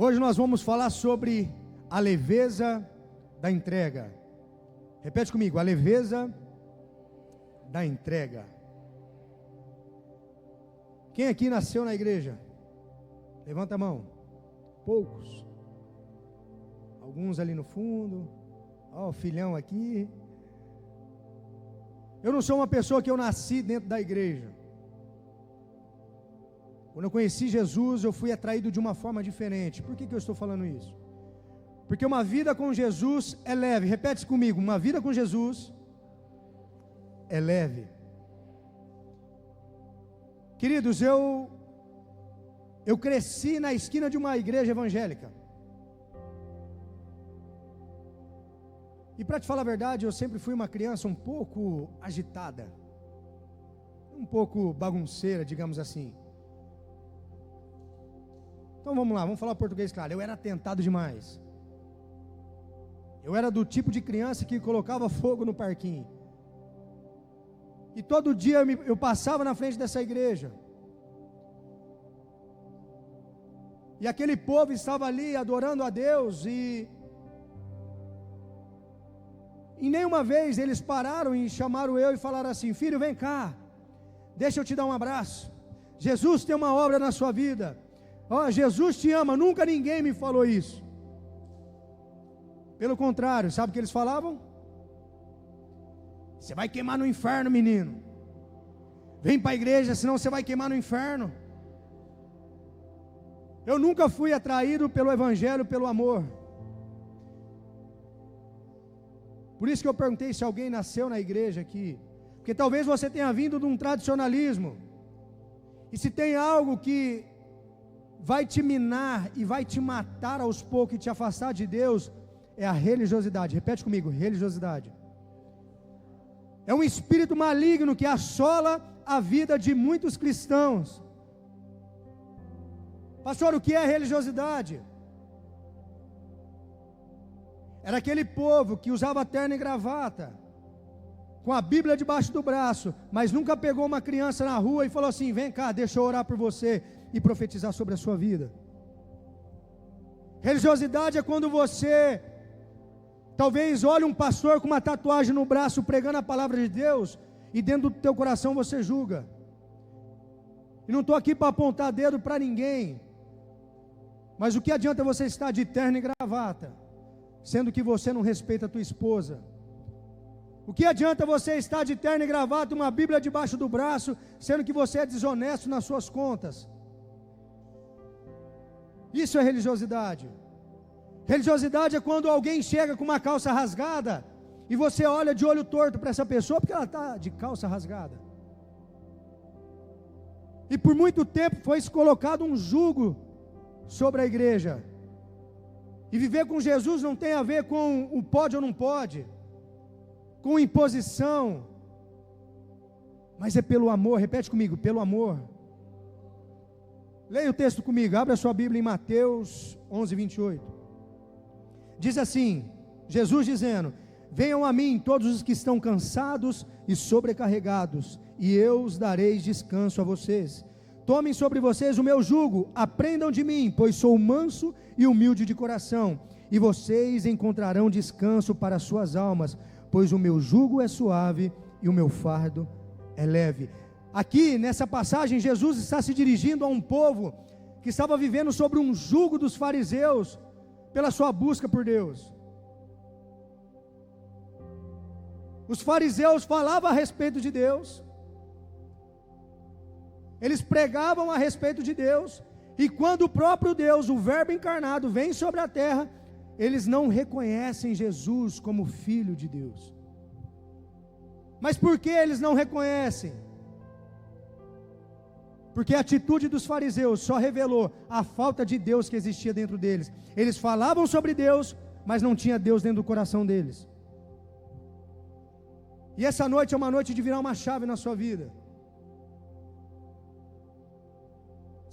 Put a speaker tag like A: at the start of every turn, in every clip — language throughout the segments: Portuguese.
A: Hoje nós vamos falar sobre a leveza da entrega. Repete comigo, a leveza da entrega. Quem aqui nasceu na igreja? Levanta a mão. Poucos. Alguns ali no fundo. Ó, o filhão aqui. Eu não sou uma pessoa que eu nasci dentro da igreja. Quando eu conheci Jesus, eu fui atraído de uma forma diferente. Por que eu estou falando isso? Porque uma vida com Jesus é leve. Repete comigo, uma vida com Jesus é leve. Queridos, eu cresci na esquina de uma igreja evangélica. E para te falar a verdade, eu sempre fui uma criança um pouco agitada. Um pouco bagunceira, digamos assim. Então vamos lá, vamos falar português claro. Eu era atentado demais. Eu era do tipo de criança que colocava fogo no parquinho. E todo dia eu passava na frente dessa igreja. E aquele povo estava ali adorando a Deus e nenhuma vez eles pararam e chamaram eu e falaram assim: filho, vem cá, deixa eu te dar um abraço. Jesus tem uma obra na sua vida. Jesus te ama. Nunca ninguém me falou isso. Pelo contrário, sabe o que eles falavam? Você vai queimar no inferno, menino. Vem para a igreja, senão você vai queimar no inferno. Eu nunca fui atraído pelo evangelho, pelo amor. Por isso que eu perguntei se alguém nasceu na igreja aqui. Porque talvez você tenha vindo de um tradicionalismo. E se tem algo que vai te minar e vai te matar aos poucos e te afastar de Deus, é a religiosidade. Repete comigo, religiosidade. É um espírito maligno que assola a vida de muitos cristãos. Pastor, o que é religiosidade? Era aquele povo que usava terno e gravata, com a Bíblia debaixo do braço, mas nunca pegou uma criança na rua e falou assim: vem cá, deixa eu orar por você e profetizar sobre a sua vida. Religiosidade é quando você talvez olhe um pastor com uma tatuagem no braço pregando a palavra de Deus e dentro do teu coração você julga. E não estou aqui para apontar dedo para ninguém, mas o que adianta você estar de terno e gravata, sendo que você não respeita a tua esposa? O que adianta você estar de terno e gravata, uma Bíblia debaixo do braço, sendo que você é desonesto nas suas contas? Isso é religiosidade. Religiosidade é quando alguém chega com uma calça rasgada e você olha de olho torto para essa pessoa porque ela está de calça rasgada. E por muito tempo foi colocado um jugo sobre a igreja. E viver com Jesus não tem a ver com o pode ou não pode, com imposição, mas é pelo amor. Repete comigo, pelo amor. Leia o texto comigo, abre a sua Bíblia em Mateus 11, 28. Diz assim, Jesus dizendo: venham a mim todos os que estão cansados e sobrecarregados, e eu os darei descanso a vocês. Tomem sobre vocês o meu jugo, aprendam de mim, pois sou manso e humilde de coração, e vocês encontrarão descanso para as suas almas, pois o meu jugo é suave e o meu fardo é leve. Aqui nessa passagem Jesus está se dirigindo a um povo que estava vivendo sobre um jugo dos fariseus, pela sua busca por Deus. Os fariseus falavam a respeito de Deus, eles pregavam a respeito de Deus, e quando o próprio Deus, o verbo encarnado, vem sobre a terra, eles não reconhecem Jesus como Filho de Deus. Mas por que eles não reconhecem? Porque a atitude dos fariseus só revelou a falta de Deus que existia dentro deles. Eles falavam sobre Deus, mas não tinha Deus dentro do coração deles. E essa noite é uma noite de virar uma chave na sua vida.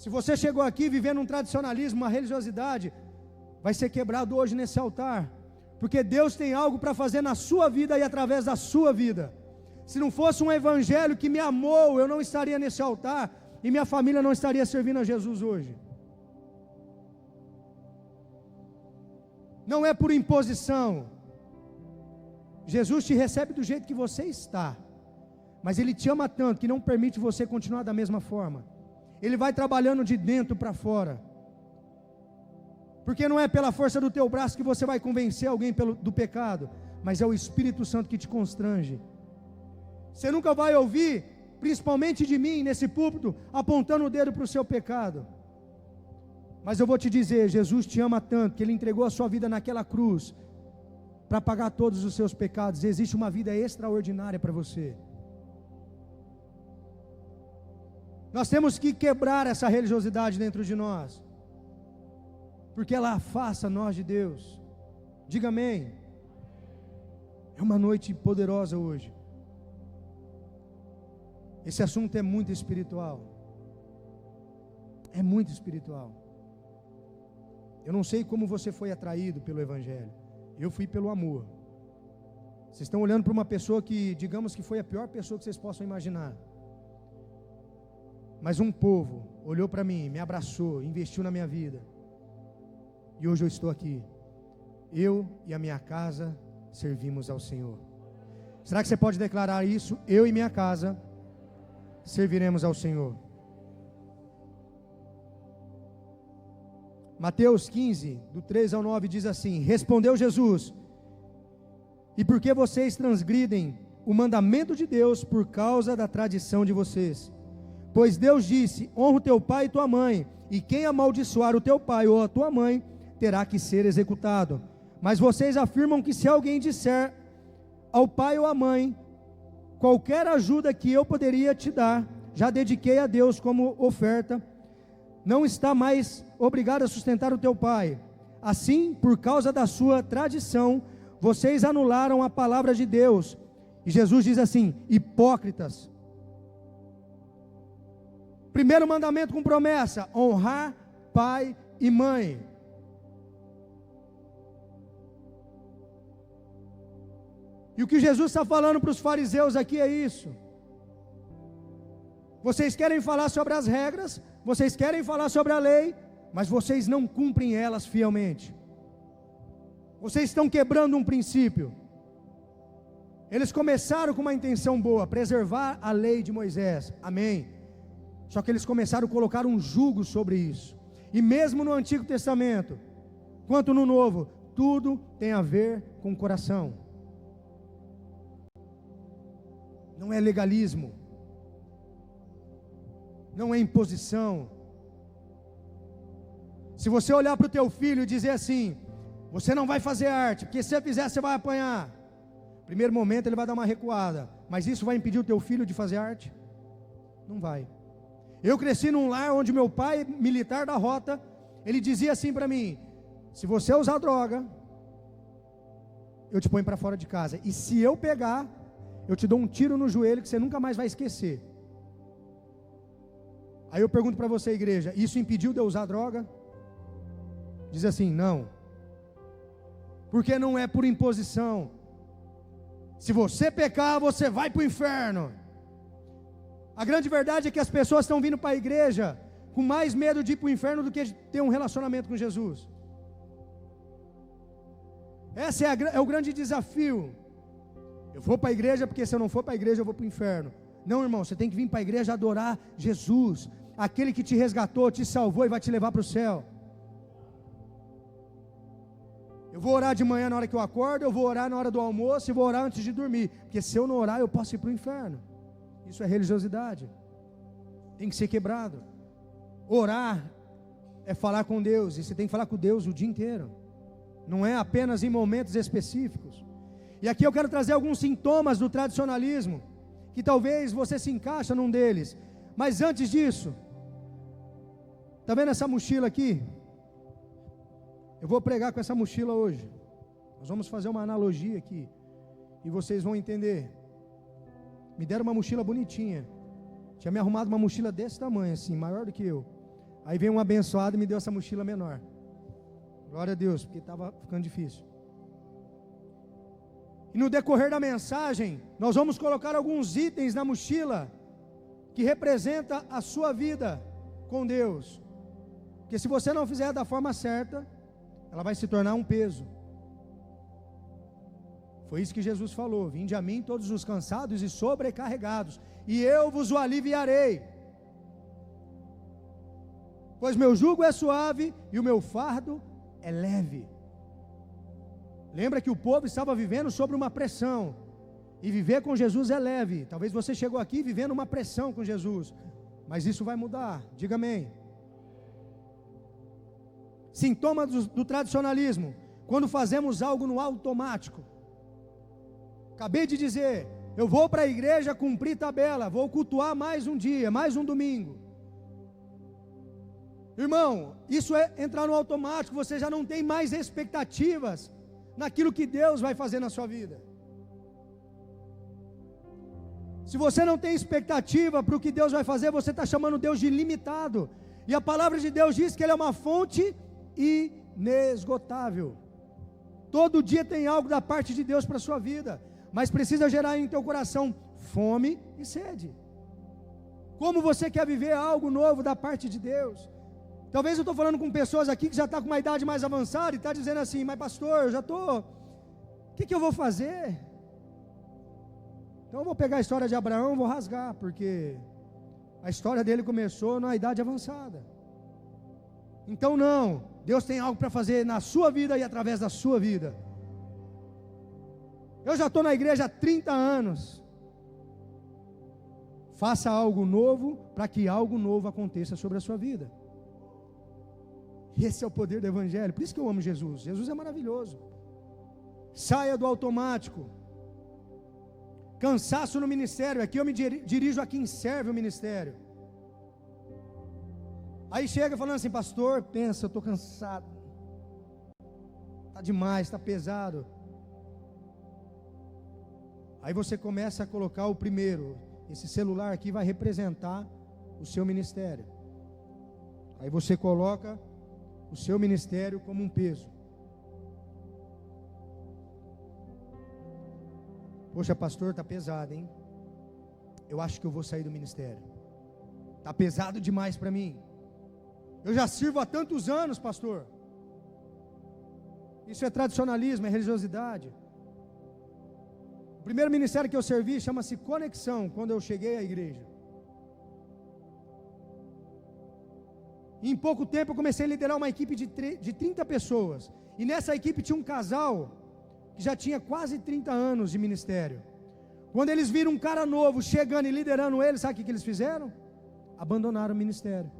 A: Se você chegou aqui vivendo um tradicionalismo, uma religiosidade, vai ser quebrado hoje nesse altar, porque Deus tem algo para fazer na sua vida e através da sua vida. Se não fosse um evangelho que me amou, eu não estaria nesse altar, e minha família não estaria servindo a Jesus hoje. não é por imposição. Jesus te recebe do jeito que você está, mas Ele te ama tanto que não permite você continuar da mesma forma. Ele vai trabalhando de dentro para fora, porque não é pela força do teu braço que você vai convencer alguém do pecado, mas é o Espírito Santo que te constrange. Você nunca vai ouvir, principalmente de mim, nesse púlpito, apontando o dedo para o seu pecado. Mas eu vou te dizer, Jesus te ama tanto, que Ele entregou a sua vida naquela cruz, para pagar todos os seus pecados. Existe uma vida extraordinária para você. Nós temos que quebrar essa religiosidade dentro de nós, porque ela afasta nós de Deus. Diga amém. É uma noite poderosa hoje. Esse assunto é muito espiritual. É muito espiritual. Eu não sei como você foi atraído pelo Evangelho. Eu fui pelo amor. Vocês estão olhando para uma pessoa que, digamos que foi a pior pessoa que vocês possam imaginar. Mas um povo olhou para mim, me abraçou, investiu na minha vida. E hoje eu estou aqui. Eu e a minha casa servimos ao Senhor. Será que você pode declarar isso? Eu e minha casa serviremos ao Senhor. Mateus 15, do 3 ao 9 diz assim: respondeu Jesus: e por que vocês transgridem o mandamento de Deus por causa da tradição de vocês? Pois Deus disse: honra o teu pai e tua mãe, e quem amaldiçoar o teu pai ou a tua mãe terá que ser executado. Mas vocês afirmam que se alguém disser ao pai ou à mãe: qualquer ajuda que eu poderia te dar, já dediquei a Deus como oferta, não está mais obrigado a sustentar o teu pai. Assim, por causa da sua tradição, vocês anularam a palavra de Deus. E Jesus diz assim: hipócritas. Primeiro mandamento com promessa: honrar pai e mãe. E o que Jesus está falando para os fariseus aqui é isso. Vocês querem falar sobre as regras, vocês querem falar sobre a lei, mas vocês não cumprem elas fielmente. Vocês estão quebrando um princípio. Eles começaram com uma intenção boa, preservar a lei de Moisés, amém. Só que eles começaram a colocar um jugo sobre isso. E mesmo no Antigo Testamento, quanto no Novo, tudo tem a ver com o coração. Não é legalismo, não é imposição. Se você olhar para o teu filho e dizer assim: você não vai fazer arte, porque se você fizer você vai apanhar. Primeiro momento ele vai dar uma recuada, mas isso vai impedir o teu filho de fazer arte? Não vai. Eu cresci num lar onde meu pai, militar da rota, ele dizia assim para mim: se você usar droga, eu te ponho para fora de casa, e se eu pegar, eu te dou um tiro no joelho que você nunca mais vai esquecer. Aí eu pergunto para você, igreja: isso impediu de eu usar droga? Diz assim: não, porque não é por imposição. Se você pecar, você vai para o inferno. A grande verdade é que as pessoas estão vindo para a igreja com mais medo de ir para o inferno do que de ter um relacionamento com Jesus. Esse é o grande desafio. Eu vou para a igreja porque se eu não for para a igreja eu vou para o inferno. Não, irmão, você tem que vir para a igreja adorar Jesus, aquele que te resgatou, te salvou e vai te levar para o céu. Eu vou orar de manhã na hora que eu acordo, eu vou orar na hora do almoço e vou orar antes de dormir, porque se eu não orar eu posso ir para o inferno. Isso é religiosidade, tem que ser quebrado. Orar é falar com Deus, e você tem que falar com Deus o dia inteiro, não é apenas em momentos específicos. E aqui eu quero trazer alguns sintomas do tradicionalismo, que talvez você se encaixa num deles. Mas antes disso, está vendo essa mochila aqui? Eu vou pregar com essa mochila hoje. Nós vamos fazer uma analogia aqui, e vocês vão entender. Me deram uma mochila bonitinha. Tinha me arrumado uma mochila desse tamanho, assim, maior do que eu. Aí veio um abençoado e me deu essa mochila menor. Glória a Deus, porque estava ficando difícil. E no decorrer da mensagem, nós vamos colocar alguns itens na mochila que representa a sua vida com Deus. Porque se você não fizer da forma certa, ela vai se tornar um peso. Foi isso que Jesus falou: vinde a mim todos os cansados e sobrecarregados, e eu vos o aliviarei. Pois meu jugo é suave e o meu fardo é leve. Lembra que o povo estava vivendo sobre uma pressão, e viver com Jesus é leve. Talvez você chegou aqui vivendo uma pressão com Jesus, mas isso vai mudar, diga amém. Sintoma do tradicionalismo: quando fazemos algo no automático. Acabei de dizer, eu vou para a igreja cumprir tabela, vou cultuar mais um dia, mais um domingo. Irmão, isso é entrar no automático, você já não tem mais expectativas naquilo que Deus vai fazer na sua vida. Se você não tem expectativa para o que Deus vai fazer, você está chamando Deus de limitado. E a palavra de Deus diz que Ele é uma fonte inesgotável. Todo dia tem algo da parte de Deus para a sua vida, mas precisa gerar em teu coração fome e sede. Como você quer viver algo novo da parte de Deus? Talvez eu estou falando com pessoas aqui que já estão com uma idade mais avançada e está dizendo assim: mas pastor, eu já estou, o que eu vou fazer? Então eu vou pegar a história de Abraão e vou rasgar, porque a história dele começou na idade avançada. Então não, Deus tem algo para fazer na sua vida e através da sua vida. Eu já estou na igreja há 30 anos. Faça algo novo para que algo novo aconteça sobre a sua vida. Esse é o poder do Evangelho. Por isso que eu amo Jesus. Jesus é maravilhoso. Saia do automático. Cansaço no ministério. Aqui eu me dirijo a quem serve o ministério. Aí chega falando assim: pastor, pensa, eu estou cansado, está demais, está pesado. Aí você começa a colocar o primeiro. Esse celular aqui vai representar o seu ministério. Aí você coloca o seu ministério como um peso. Poxa, pastor, está pesado, hein? Eu acho que eu vou sair do ministério. Está pesado demais para mim. Eu já sirvo há tantos anos, pastor. Isso é tradicionalismo, é religiosidade. O primeiro ministério que eu servi chama-se Conexão, quando eu cheguei à igreja. Em pouco tempo eu comecei a liderar uma equipe de 30 pessoas. E nessa equipe tinha um casal que já tinha quase 30 anos de ministério. Quando eles viram um cara novo chegando e liderando eles, sabe o que eles fizeram? Abandonaram o ministério.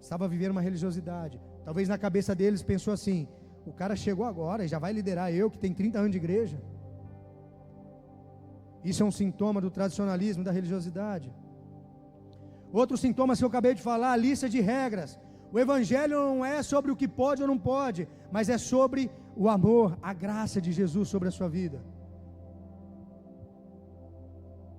A: Estava vivendo uma religiosidade. Talvez na cabeça deles pensou assim: o cara chegou agora e já vai liderar eu, que tem 30 anos de igreja. Isso é um sintoma do tradicionalismo, da religiosidade. Outro sintoma que eu acabei de falar, a lista de regras. O Evangelho não é sobre o que pode ou não pode, mas é sobre o amor, a graça de Jesus sobre a sua vida.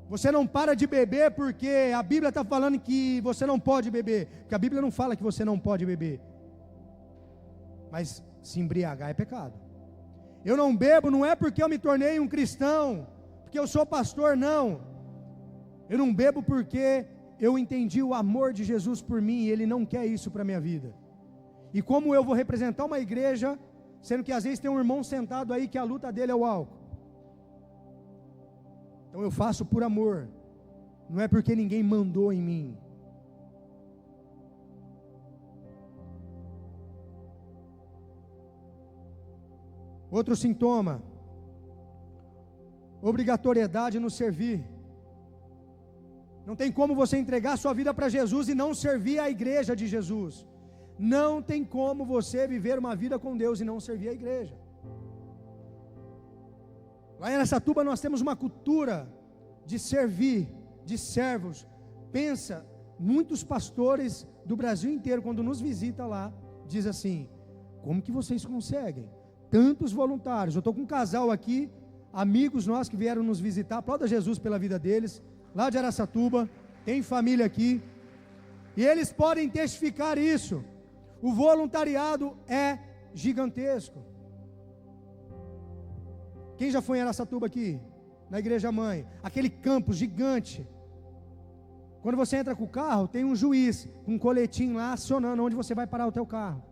A: Você não para de beber porque a Bíblia está falando que você não pode beber, porque a Bíblia não fala que você não pode beber, mas se embriagar é pecado. Eu não bebo não é porque eu me tornei um cristão, porque eu sou pastor, não. Eu não bebo porque eu entendi o amor de Jesus por mim, e Ele não quer isso para a minha vida. E como eu vou representar uma igreja, sendo que às vezes tem um irmão sentado aí que a luta dele é o álcool. Então eu faço por amor, não é porque ninguém mandou em mim. Outro sintoma: obrigatoriedade no servir. Não tem como você entregar sua vida para Jesus e não servir a igreja de Jesus. Não tem como você viver uma vida com Deus e não servir a igreja. Lá em Araçatuba nós temos uma cultura de servir, de servos. Pensa, muitos pastores do Brasil inteiro, quando nos visita lá, diz assim: como que vocês conseguem? Tantos voluntários. Eu estou com um casal aqui, amigos nossos que vieram nos visitar, aplauda Jesus pela vida deles, lá de Araçatuba, tem família aqui, e eles podem testificar isso. O voluntariado é gigantesco. Quem já foi em Araçatuba aqui? Na igreja mãe, aquele campo gigante. Quando você entra com o carro, tem um juiz com um coletinho lá acionando onde você vai parar o teu carro.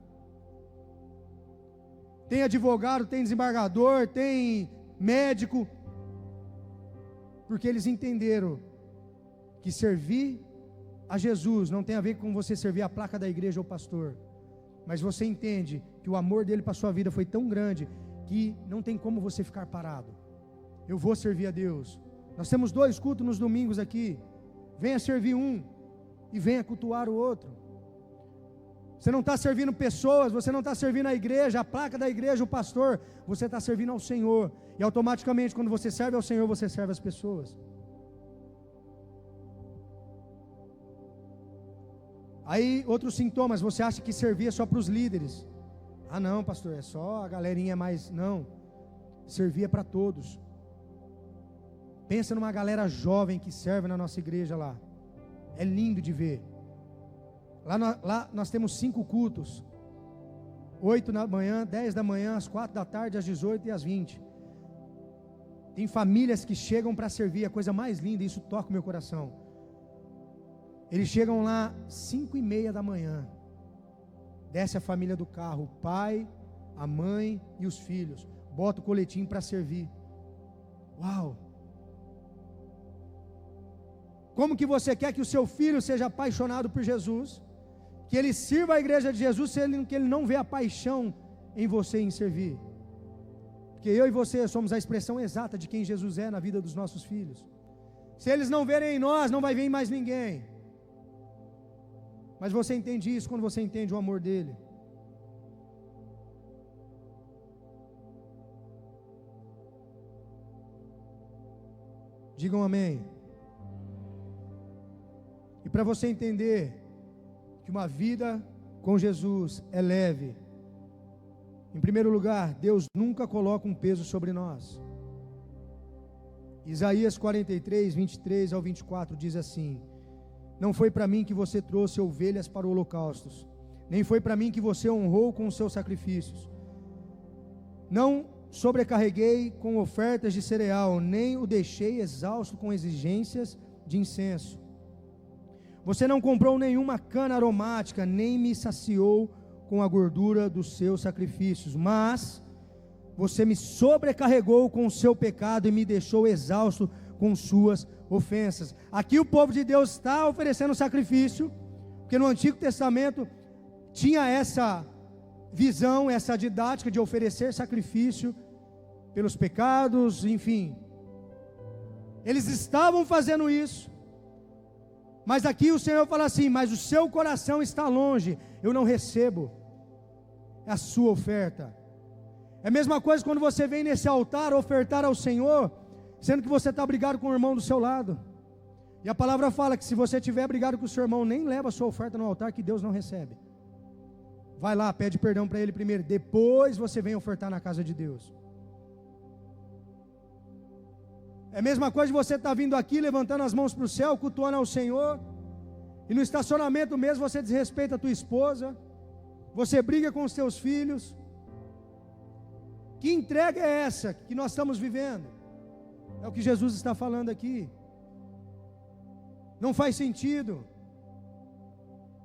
A: tem advogado, tem desembargador, tem médico, porque eles entenderam que servir a Jesus não tem a ver com você servir a placa da igreja ou pastor, mas você entende que o amor dele para a sua vida foi tão grande que não tem como você ficar parado. Eu vou servir a Deus. Nós temos 2 cultos nos domingos aqui. Venha servir um e venha cultuar o outro. Você não está servindo pessoas, você não está servindo a igreja, a placa da igreja, o pastor, você está servindo ao Senhor. E automaticamente, quando você serve ao Senhor, você serve as pessoas. Aí, outros sintomas, você acha que servir é só para os líderes. Ah não, pastor, é só a galerinha mais... Não, servir é para todos. Pensa numa galera jovem que serve na nossa igreja lá. É lindo de ver. Lá nós temos 5 cultos. 8 da manhã, 10 da manhã, às 4 da tarde, às 18 e às 20. Tem famílias que chegam para servir, a coisa mais linda, isso toca o meu coração. Eles chegam lá 5:30 da manhã. Desce a família do carro, o pai, a mãe e os filhos. Bota o coletinho para servir. Uau! Como que você quer que o seu filho seja apaixonado por Jesus? Que ele sirva a igreja de Jesus, que ele não vê a paixão em você em servir? Porque eu e você somos a expressão exata de quem Jesus é na vida dos nossos filhos. Se eles não verem em nós, não vai ver em mais ninguém. Mas você entende isso quando você entende o amor dele. Digam amém. E para você entender que uma vida com Jesus é leve, em primeiro lugar, Deus nunca coloca um peso sobre nós. Isaías 43, 23 ao 24 diz assim: não foi para mim que você trouxe ovelhas para holocaustos, nem foi para mim que você honrou com os seus sacrifícios. Não sobrecarreguei com ofertas de cereal, nem o deixei exausto com exigências de incenso. Você não comprou nenhuma cana aromática, nem me saciou com a gordura dos seus sacrifícios, mas você me sobrecarregou com o seu pecado e me deixou exausto com suas ofensas. Aqui o povo de Deus está oferecendo sacrifício, porque no Antigo Testamento tinha essa visão, essa didática de oferecer sacrifício pelos pecados, enfim. Eles estavam fazendo isso. Mas aqui o Senhor fala assim: mas o seu coração está longe, eu não recebo a sua oferta. É a mesma coisa quando você vem nesse altar ofertar ao Senhor, sendo que você está brigado com o irmão do seu lado. E a palavra fala que se você tiver brigado com o seu irmão, nem leva a sua oferta no altar, que Deus não recebe. Vai lá, pede perdão para ele primeiro, depois você vem ofertar na casa de Deus. É a mesma coisa de você estar vindo aqui, levantando as mãos para o céu, cultuando ao Senhor, e no estacionamento mesmo você desrespeita a tua esposa, você briga com os teus filhos. Que entrega é essa que nós estamos vivendo? É o que Jesus está falando aqui. Não faz sentido.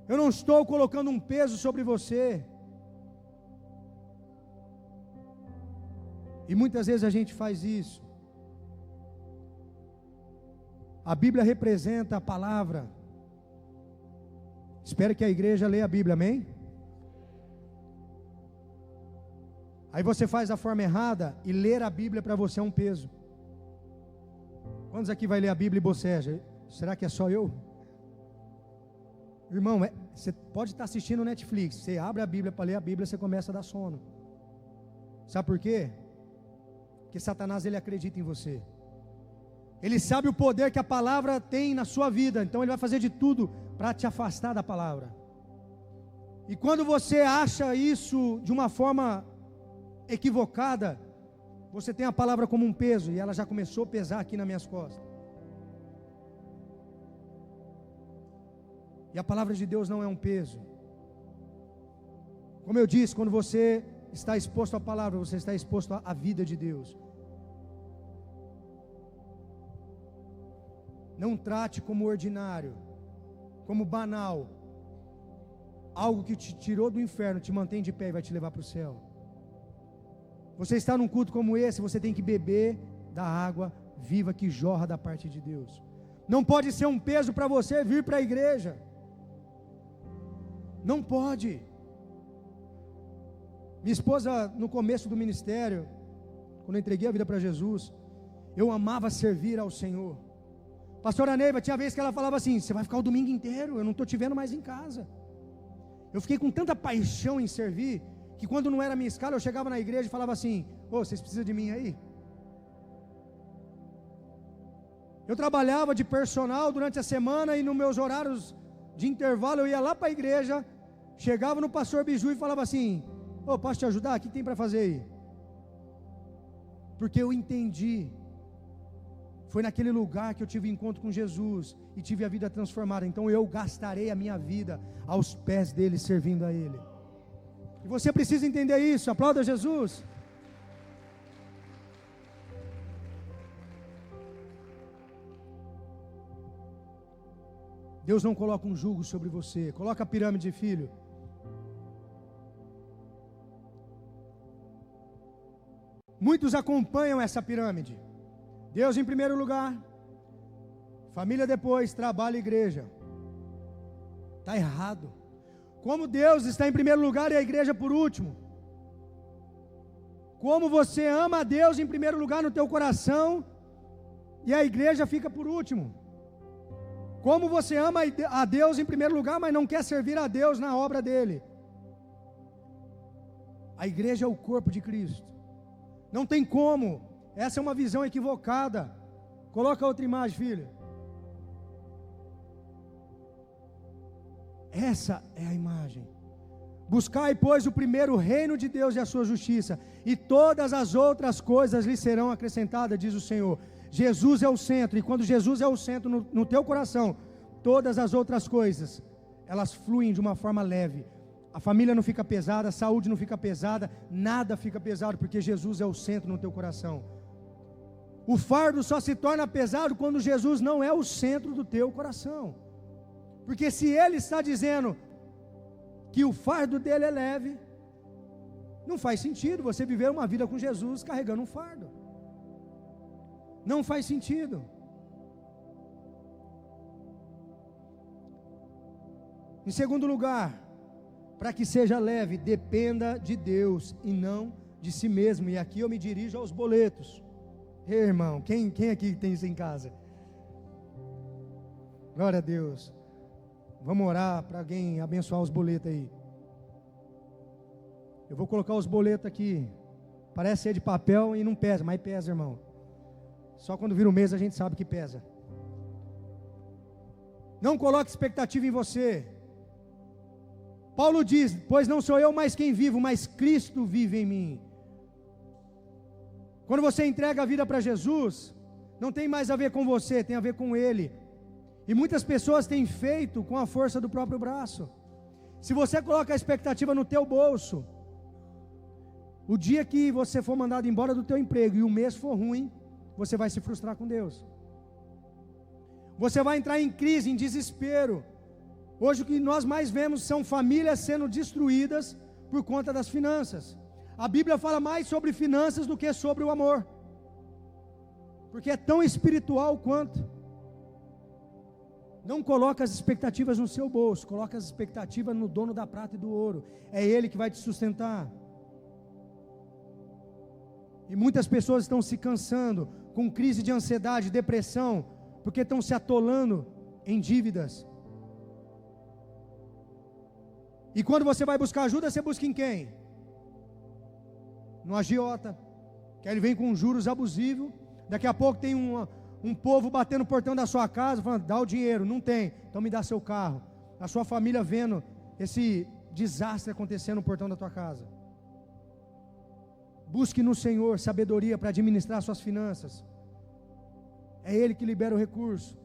A: Eu não estou colocando um peso sobre você. E muitas vezes a gente faz isso. A Bíblia representa a palavra. Espero que a igreja leia a Bíblia, amém? Aí você faz a forma errada e ler a Bíblia para você é um peso. Quantos aqui vai ler a Bíblia e boceja? Será que é só eu? Irmão, você pode estar assistindo Netflix, você abre a Bíblia para ler a Bíblia, você começa a dar sono. Sabe por quê? Porque Satanás, ele acredita em você. Ele sabe o poder que a palavra tem na sua vida, então ele vai fazer de tudo para te afastar da palavra. E quando você acha isso de uma forma equivocada, você tem a palavra como um peso, e ela já começou a pesar aqui nas minhas costas. E a palavra de Deus não é um peso. Como eu disse, quando você está exposto à palavra, você está exposto à vida de Deus. Não trate como ordinário, como banal, algo que te tirou do inferno, te mantém de pé e vai te levar para o céu. Você está num culto como esse, você tem que beber da água viva que jorra da parte de Deus. Não pode ser um peso para você vir para a igreja. Não pode. Minha esposa, no começo do ministério, quando eu entreguei a vida para Jesus, eu amava servir ao Senhor. Pastora Neiva, tinha vez que ela falava assim: você vai ficar o domingo inteiro, eu não estou te vendo mais em casa. Eu fiquei com tanta paixão em servir, que quando não era minha escala, eu chegava na igreja e falava assim: vocês precisam de mim aí? Eu trabalhava de personal durante a semana, e nos meus horários de intervalo, eu ia lá para a igreja, chegava no pastor Biju e falava assim: posso te ajudar? O que tem para fazer aí? Porque eu entendi, foi naquele lugar que eu tive encontro com Jesus, e tive a vida transformada, então eu gastarei a minha vida aos pés dele, servindo a ele. E você precisa entender isso. Aplauda Jesus. Deus não coloca um jugo sobre você. Coloca a pirâmide, filho. Muitos acompanham essa pirâmide. Deus em primeiro lugar, família depois, trabalho e igreja. Está errado. Como Deus está em primeiro lugar e a igreja por último. Como você ama a Deus em primeiro lugar no teu coração e a igreja fica por último. Como você ama a Deus em primeiro lugar, mas não quer servir a Deus na obra dele. A igreja é o corpo de Cristo. Não tem como. Essa é uma visão equivocada. Coloca outra imagem, filho. Essa é a imagem. Buscai, pois, o primeiro reino de Deus e a sua justiça, e todas as outras coisas lhe serão acrescentadas, diz o Senhor. Jesus é o centro, e quando Jesus é o centro no teu coração, todas as outras coisas, elas fluem de uma forma leve. A família não fica pesada, a saúde não fica pesada, nada fica pesado, porque Jesus é o centro no teu coração. O fardo só se torna pesado quando Jesus não é o centro do teu coração. Porque se ele está dizendo que o fardo dele é leve, não faz sentido você viver uma vida com Jesus carregando um fardo. Não faz sentido. Em segundo lugar, para que seja leve, dependa de Deus e não de si mesmo. E aqui eu me dirijo aos boletos. Ei, irmão, quem aqui tem isso em casa? Glória a Deus. Vamos orar para alguém abençoar os boletos aí. Eu vou colocar os boletos aqui. Parece ser de papel e não pesa, mas pesa, irmão. Só quando vira o mês a gente sabe que pesa. Não coloque expectativa em você. Paulo diz: pois não sou eu mais quem vivo, mas Cristo vive em mim. Quando você entrega a vida para Jesus, não tem mais a ver com você, tem a ver com Ele. E muitas pessoas têm feito com a força do próprio braço. Se você coloca a expectativa no teu bolso, o dia que você for mandado embora do teu emprego e o mês for ruim, você vai se frustrar com Deus. Você vai entrar em crise, em desespero. Hoje o que nós mais vemos são famílias sendo destruídas por conta das finanças. A Bíblia fala mais sobre finanças do que sobre o amor, porque é tão espiritual quanto. Não coloque as expectativas no seu bolso, coloque as expectativas no dono da prata e do ouro. É Ele que vai te sustentar. E muitas pessoas estão se cansando, com crise de ansiedade, depressão, porque estão se atolando em dívidas. E quando você vai buscar ajuda, você busca em quem? No agiota, que ele vem com juros abusivos. Daqui a pouco tem um povo batendo no portão da sua casa, falando: dá o dinheiro. Não tem, então me dá seu carro. A sua família vendo esse desastre acontecendo no portão da tua casa. Busque no Senhor sabedoria para administrar suas finanças. É Ele que libera o recurso.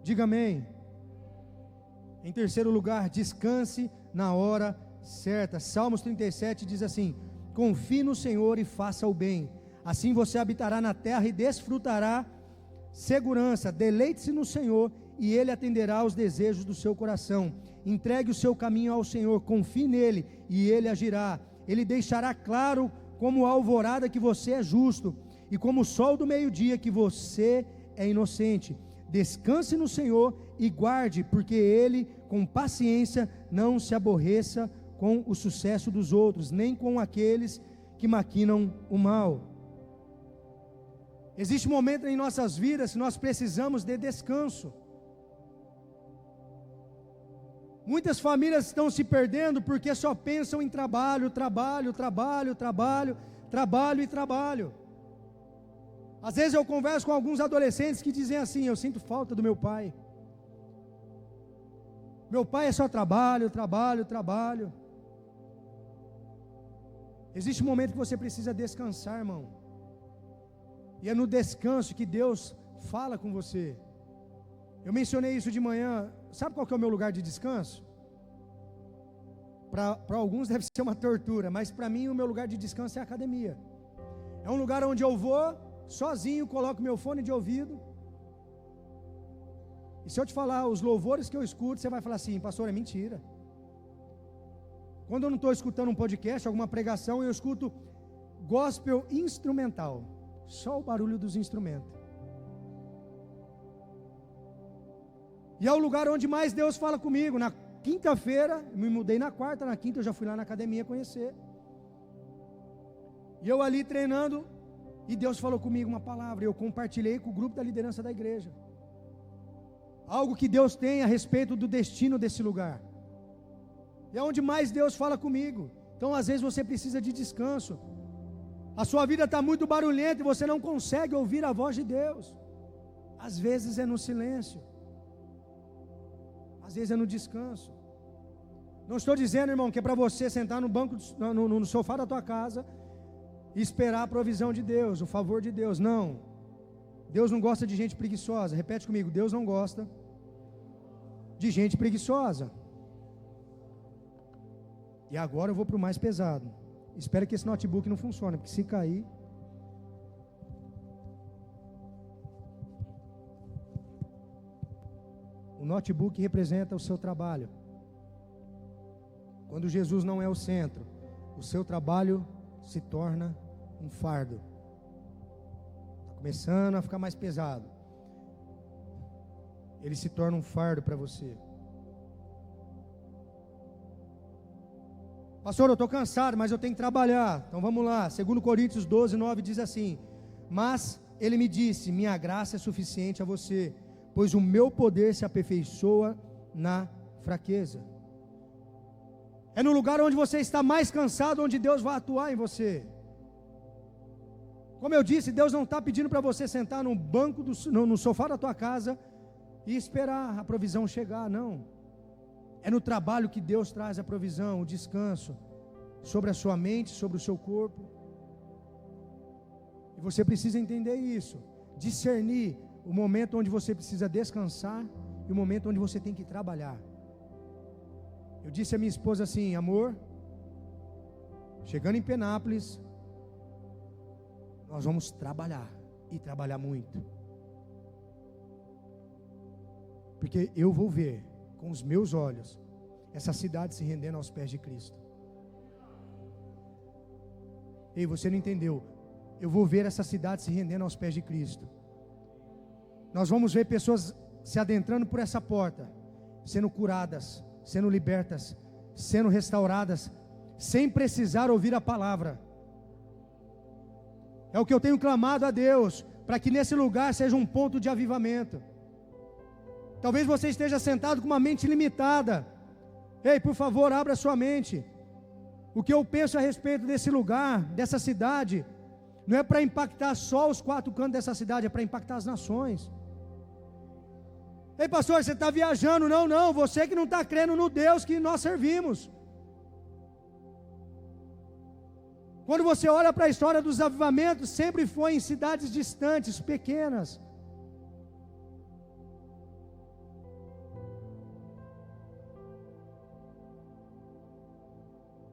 A: Diga amém. Em terceiro lugar, descanse na hora certa. Salmos 37 diz assim: confie no Senhor e faça o bem, assim você habitará na terra e desfrutará segurança. Deleite-se no Senhor e Ele atenderá aos desejos do seu coração. Entregue o seu caminho ao Senhor, confie nele e Ele agirá. Ele deixará claro como a alvorada que você é justo, e como o sol do meio-dia que você é inocente. Descanse no Senhor e guarde, porque Ele, com paciência, não se aborreça com o sucesso dos outros, nem com aqueles que maquinam o mal. Existe um momento em nossas vidas que nós precisamos de descanso. Muitas famílias estão se perdendo porque só pensam em trabalho, trabalho, trabalho, trabalho, trabalho e trabalho. Às vezes eu converso com alguns adolescentes que dizem assim: eu sinto falta do meu pai. Meu pai é só trabalho, trabalho, trabalho. Existe um momento que você precisa descansar, irmão. E é no descanso que Deus fala com você. Eu mencionei isso de manhã. Sabe qual que é o meu lugar de descanso? Para alguns deve ser uma tortura, mas para mim o meu lugar de descanso é a academia. É um lugar onde eu vou sozinho, coloco meu fone de ouvido. E se eu te falar os louvores que eu escuto, você vai falar assim: pastor, é mentira. Quando eu não estou escutando um podcast, alguma pregação, eu escuto gospel instrumental. Só o barulho dos instrumentos. E é o lugar onde mais Deus fala comigo. Na quinta-feira, me mudei na quarta, na quinta eu já fui lá na academia conhecer. E eu ali treinando, e Deus falou comigo uma palavra, eu compartilhei com o grupo da liderança da igreja. Algo que Deus tem a respeito do destino desse lugar. E é onde mais Deus fala comigo. Então às vezes você precisa de descanso. A sua vida está muito barulhenta e você não consegue ouvir a voz de Deus. Às vezes é no silêncio. Às vezes é no descanso. Não estou dizendo, irmão, que é para você sentar no banco, no sofá da tua casa e esperar a provisão de Deus, o favor de Deus. Não. Deus não gosta de gente preguiçosa. Repete comigo: Deus não gosta de gente preguiçosa. E agora eu vou para o mais pesado. Espero que esse notebook não funcione, porque se cair... O notebook representa o seu trabalho. Quando Jesus não é o centro, o seu trabalho se torna um fardo. Está começando a ficar mais pesado. Ele se torna um fardo para você. Pastor, eu estou cansado, mas eu tenho que trabalhar. Então vamos lá. 2 Coríntios 12, 9 diz assim: mas ele me disse: minha graça é suficiente a você, pois o meu poder se aperfeiçoa na fraqueza. É no lugar onde você está mais cansado, onde Deus vai atuar em você. Como eu disse, Deus não está pedindo para você sentar no banco, no sofá da tua casa e esperar a provisão chegar, não. É no trabalho que Deus traz a provisão, o descanso, sobre a sua mente, sobre o seu corpo. E você precisa entender isso, discernir o momento onde você precisa descansar e o momento onde você tem que trabalhar. Eu disse à minha esposa assim: amor, chegando em Penápolis, nós vamos trabalhar, e trabalhar muito, porque eu vou ver com os meus olhos essa cidade se rendendo aos pés de Cristo. Ei, você não entendeu? Eu vou ver essa cidade se rendendo aos pés de Cristo. Nós vamos ver pessoas se adentrando por essa porta, sendo curadas, sendo libertas, sendo restauradas, sem precisar ouvir a palavra. É o que eu tenho clamado a Deus, para que nesse lugar seja um ponto de avivamento. Talvez você esteja sentado com uma mente limitada. Ei, por favor, abra sua mente. O que eu penso a respeito desse lugar, dessa cidade, não é para impactar só os 4 cantos dessa cidade, é para impactar as nações. Ei, pastor, você está viajando? Não, você que não está crendo no Deus que nós servimos. Quando você olha para a história dos avivamentos, sempre foi em cidades distantes, pequenas.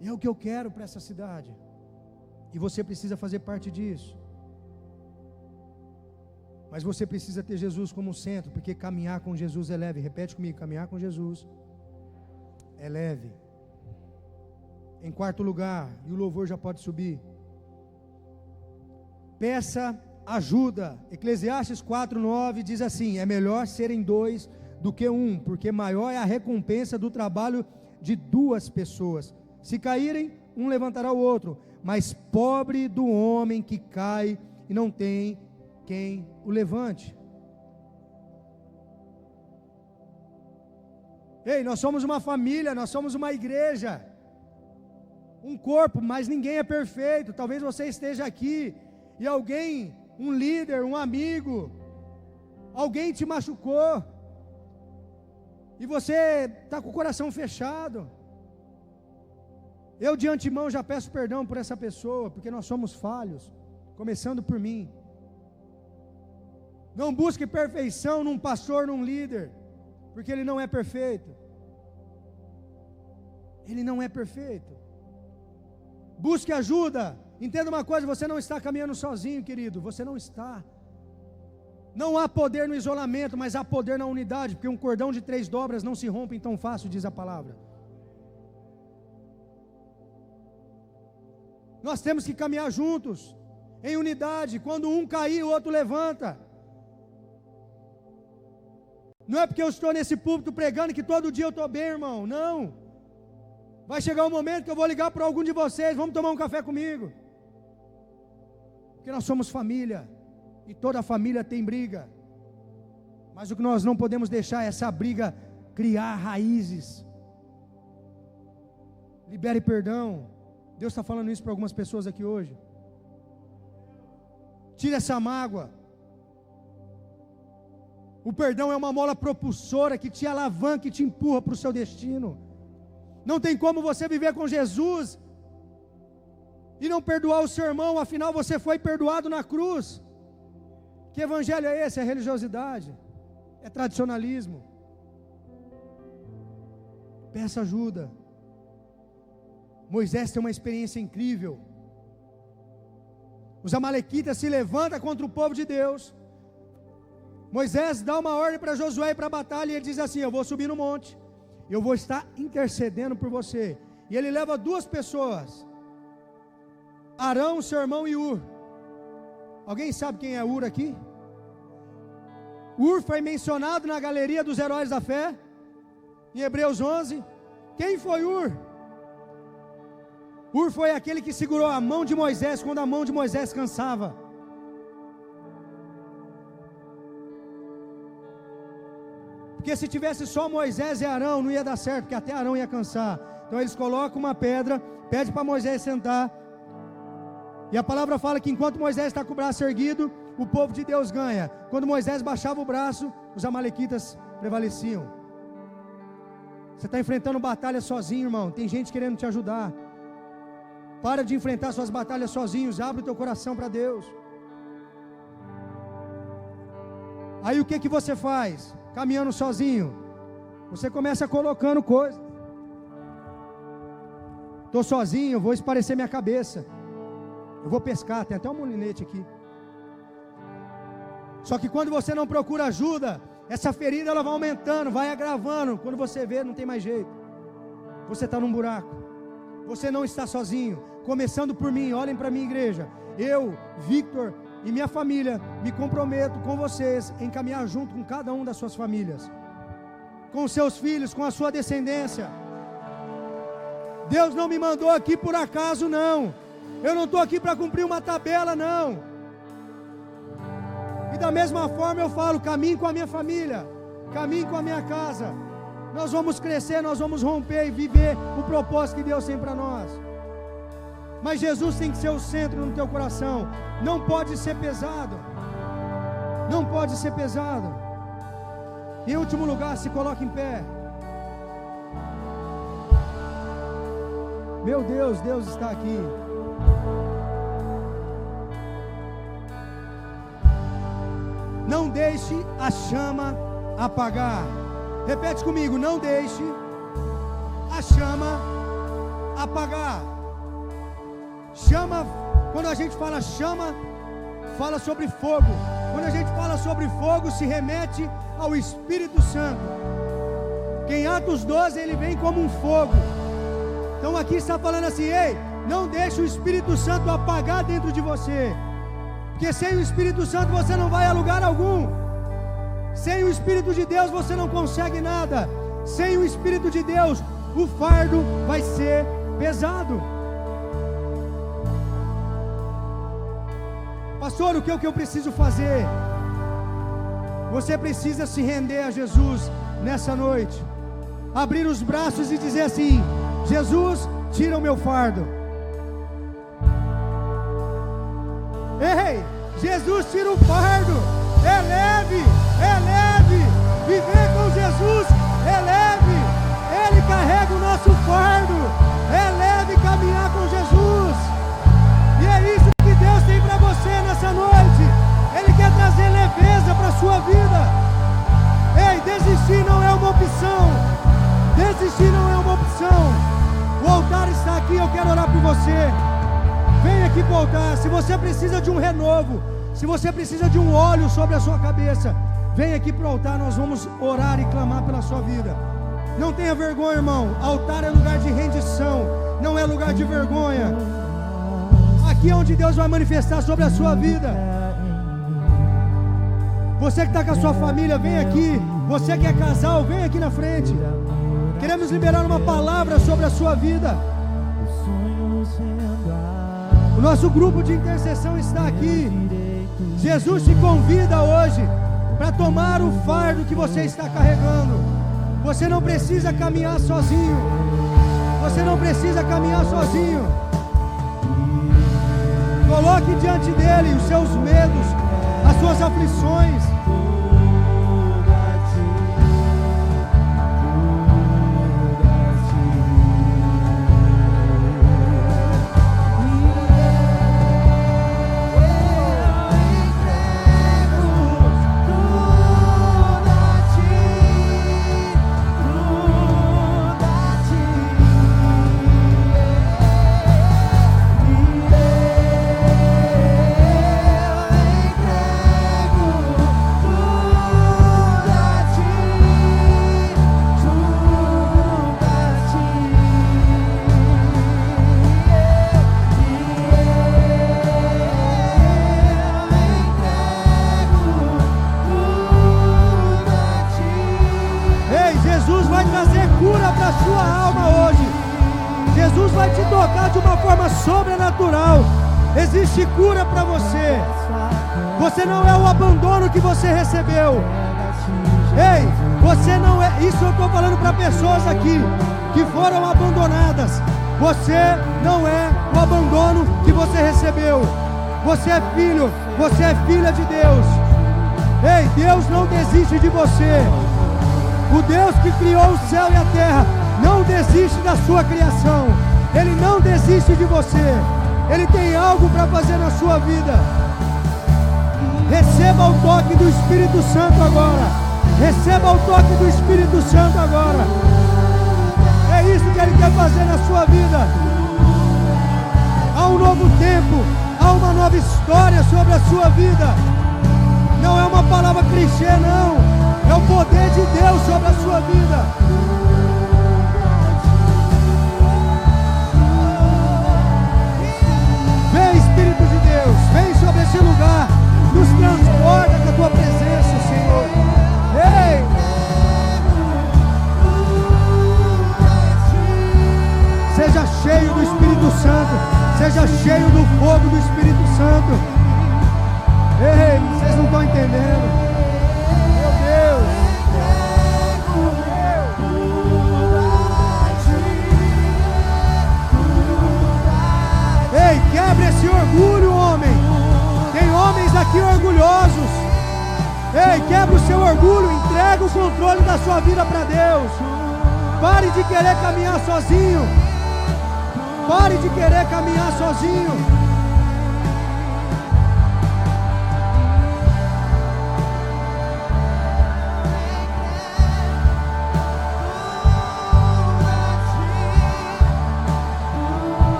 A: E é o que eu quero para essa cidade. E você precisa fazer parte disso. Mas você precisa ter Jesus como centro, porque caminhar com Jesus é leve. Repete comigo: caminhar com Jesus é leve. Em quarto lugar, e o louvor já pode subir, peça ajuda. Eclesiastes 4:9 diz assim: é melhor serem dois do que um, porque maior é a recompensa do trabalho de duas pessoas. Se caírem, um levantará o outro, mas pobre do homem que cai e não tem quem o levante. Ei, nós somos uma família, nós somos uma igreja, um corpo, mas ninguém é perfeito. Talvez você esteja aqui e alguém, um líder, um amigo, alguém te machucou, e você está com o coração fechado. Eu de antemão já peço perdão por essa pessoa, porque nós somos falhos, começando por mim. Não busque perfeição num pastor, num líder, porque ele não é perfeito. Ele não é perfeito. Busque ajuda. Entenda uma coisa: você não está caminhando sozinho, querido. Você não está. Não há poder no isolamento, mas há poder na unidade, porque um cordão de 3 dobras não se rompe tão fácil, diz a palavra. Nós temos que caminhar juntos, em unidade. Quando um cair, o outro levanta. Não é porque eu estou nesse púlpito pregando que todo dia eu estou bem, irmão. Não. Vai chegar um momento que eu vou ligar para algum de vocês: vamos tomar um café comigo. Porque nós somos família, e toda família tem briga. Mas o que nós não podemos deixar é essa briga criar raízes. Libere perdão. Deus está falando isso para algumas pessoas aqui hoje. Tire essa mágoa. O perdão é uma mola propulsora que te alavanca e te empurra para o seu destino. Não tem como você viver com Jesus e não perdoar o seu irmão, afinal você foi perdoado na cruz. Que evangelho é esse? É religiosidade, é tradicionalismo. Peça ajuda. Moisés tem uma experiência incrível. Os amalequitas se levantam contra o povo de Deus. Moisés dá uma ordem para Josué ir para a batalha, e ele diz assim: eu vou subir no monte, eu vou estar intercedendo por você. E ele leva 2 pessoas, Arão, seu irmão, e Ur. Alguém sabe quem é Ur aqui? Ur foi mencionado na galeria dos heróis da fé, em Hebreus 11. Quem foi Ur? Ur foi aquele que segurou a mão de Moisés quando a mão de Moisés cansava. Porque se tivesse só Moisés e Arão, não ia dar certo, porque até Arão ia cansar. Então eles colocam uma pedra, pede para Moisés sentar, e a palavra fala que enquanto Moisés está com o braço erguido, o povo de Deus ganha. Quando Moisés baixava o braço, os amalequitas prevaleciam. Você está enfrentando batalha sozinho, irmão. Tem gente querendo te ajudar. Para de enfrentar suas batalhas sozinhos. Abre o teu coração para Deus. Aí o que você faz? Caminhando sozinho, você começa colocando coisas. Estou sozinho, vou esparecer minha cabeça. Eu vou pescar, tem até um molinete aqui. Só que quando você não procura ajuda, essa ferida ela vai aumentando, vai agravando. Quando você vê, não tem mais jeito. Você está num buraco. Você não está sozinho. Começando por mim, olhem para mim, igreja. Eu, Victor e minha família, me comprometo com vocês em caminhar junto com cada um das suas famílias, com os seus filhos, com a sua descendência. Deus não me mandou aqui por acaso, não. Eu não estou aqui para cumprir uma tabela, não. E da mesma forma eu falo: caminhe com a minha família, caminhe com a minha casa. Nós vamos crescer, nós vamos romper e viver o propósito que Deus tem para nós. Mas Jesus tem que ser o centro no teu coração. Não pode ser pesado. Não pode ser pesado. Em último lugar, se coloque em pé. Meu Deus, Deus está aqui. Não deixe a chama apagar. Repete comigo: não deixe a chama apagar. Chama, quando a gente fala chama, fala sobre fogo. Quando a gente fala sobre fogo, se remete ao Espírito Santo. Que em Atos 12 ele vem como um fogo. Então aqui está falando assim: ei, não deixe o Espírito Santo apagar dentro de você. Porque sem o Espírito Santo você não vai a lugar algum. Sem o Espírito de Deus você não consegue nada. Sem o Espírito de Deus o fardo vai ser pesado. Pastor, o que eu preciso fazer? Você precisa se render a Jesus nessa noite. Abrir os braços e dizer assim: Jesus, tira o meu fardo. Ei, Jesus tira o fardo. É leve, é leve. Viver com Jesus é leve. Ele carrega o nosso fardo. É leve caminhar com Jesus. E é isso que Deus tem para você nessa noite. Ele quer trazer leveza para a sua vida. Ei, desistir não é uma opção. Desistir não é uma opção. O altar está aqui, eu quero orar por você. Vem aqui para o altar. Se você precisa de um renovo, se você precisa de um óleo sobre a sua cabeça, vem aqui para o altar, nós vamos orar e clamar pela sua vida. Não tenha vergonha, irmão. Altar é lugar de rendição, não é lugar de vergonha. Aqui é onde Deus vai manifestar sobre a sua vida. Você que está com a sua família, vem aqui. Você que é casal, vem aqui na frente. Queremos liberar uma palavra sobre a sua vida. O nosso grupo de intercessão está aqui. Jesus te convida hoje para tomar o fardo que você está carregando. Você não precisa caminhar sozinho. Você não precisa caminhar sozinho. Coloque diante dele os seus medos, as suas aflições. Existe cura para você. Você não é o abandono que você recebeu. Ei, você não é. Isso eu estou falando para pessoas aqui que foram abandonadas. Você não é o abandono que você recebeu. Você é filho, você é filha de Deus. Ei, Deus não desiste de você. O Deus que criou o céu e a terra não desiste da sua criação. Ele não desiste de você. Ele tem algo para fazer na sua vida. Receba o toque do Espírito Santo agora. Receba o toque do Espírito Santo agora. É isso que Ele quer fazer na sua vida. Há um novo tempo, há uma nova história sobre a sua vida. Não é uma palavra clichê, não. É o poder de Deus sobre a sua vida. Vem, Espírito de Deus, vem sobre esse lugar, nos transporta com a tua presença, Senhor. Ei! Seja cheio do Espírito Santo, seja cheio do fogo do Espírito Santo. Ei, vocês não estão entendendo. Meu Deus! Ei, quebra esse orgulho, homem. Tem homens aqui orgulhosos. Ei, quebra o seu orgulho. Entrega o controle da sua vida para Deus. Pare de querer caminhar sozinho. Pare de querer caminhar sozinho.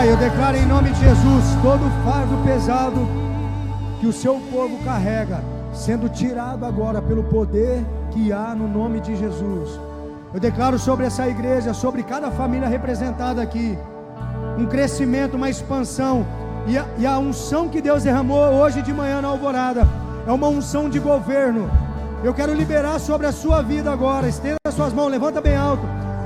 A: Pai, eu declaro em nome de Jesus todo fardo pesado que o seu povo carrega, sendo tirado agora pelo poder que há no nome de Jesus. Eu declaro sobre essa igreja, sobre cada família representada aqui, um crescimento, uma expansão, e a unção que Deus derramou hoje de manhã na alvorada, é uma unção de governo. Eu quero liberar sobre a sua vida agora, estenda as suas mãos, levanta bem alto,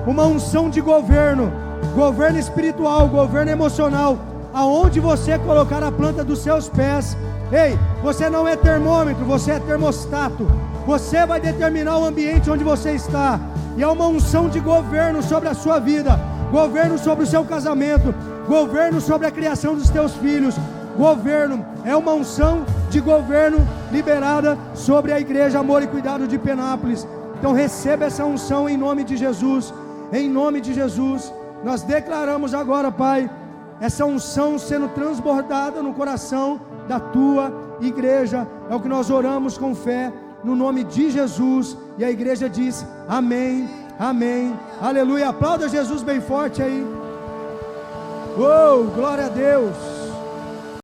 A: uma unção de governo, governo espiritual, governo emocional, aonde você colocar a planta dos seus pés. Ei, você não é termômetro, você é termostato, você vai determinar o ambiente onde você está, e é uma unção de governo sobre a sua vida, governo sobre o seu casamento, governo sobre a criação dos teus filhos, governo, é uma unção de governo liberada sobre a igreja Amor e Cuidado de Penápolis. Então receba essa unção em nome de Jesus, em nome de Jesus. Nós declaramos agora, Pai, essa unção sendo transbordada no coração da tua igreja, é o que nós oramos com fé, no nome de Jesus, e a igreja diz, amém, amém, aleluia. Aplauda Jesus bem forte aí. Glória a Deus.